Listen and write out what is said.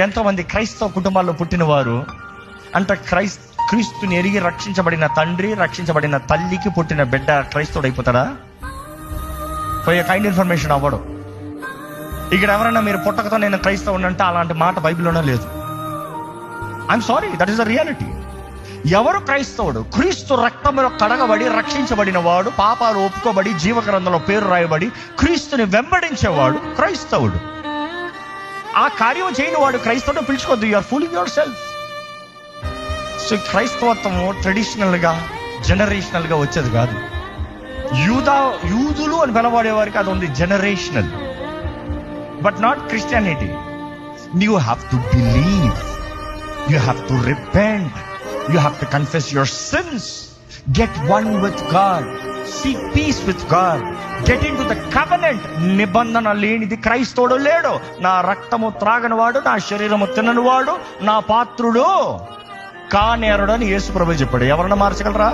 ఎంతోమంది క్రైస్తవ కుటుంబాల్లో పుట్టిన వారు అంటే క్రీస్తుని ఎరిగి రక్షించబడిన తండ్రి, రక్షించబడిన తల్లికి పుట్టిన బిడ్డ క్రైస్తవుడు అయిపోతాడా? పోయే కైండ్ ఇన్ఫర్మేషన్ అవ్వడు. ఇక్కడ ఎవరైనా మీరు పుట్టకతో నేను క్రైస్తవుని అంటే అలాంటి మాట బైబిల్లోనే లేదు. I'm sorry, that is the reality. ఎవరు క్రైస్తవుడు? క్రీస్తు రక్తంలో కడగబడి రక్షించబడిన వాడు, పాపాలు ఒప్పుకోబడి జీవగ్రంథంలో పేరు రాయబడి క్రీస్తుని వెంబడించేవాడు క్రైస్తవుడు. ఆ కార్యం చేయని వాడు క్రైస్తవుడు పిలుచుకోవద్దు. You are fooling yourself. So క్రైస్తవత్వం ట్రెడిషనల్ గా, జనరేషనల్ గా వచ్చేది కాదు. యూదులు అని పిలవడేవారికి అది ఉంది, generational, but not Christianity. You have to believe, you have to repent, you have to confess your sins, get one with God, seek peace with God, get into the covenant. నిబంధన లేనిది క్రైస్తవుడు లేడు. నా రక్తము త్రాగని వాడు, నా శరీరము తినని వాడు నా పాత్రుడు కానేరుడు అని యేసు ప్రభువు చెప్పాడు. ఎవరన్నా మార్చగలరా?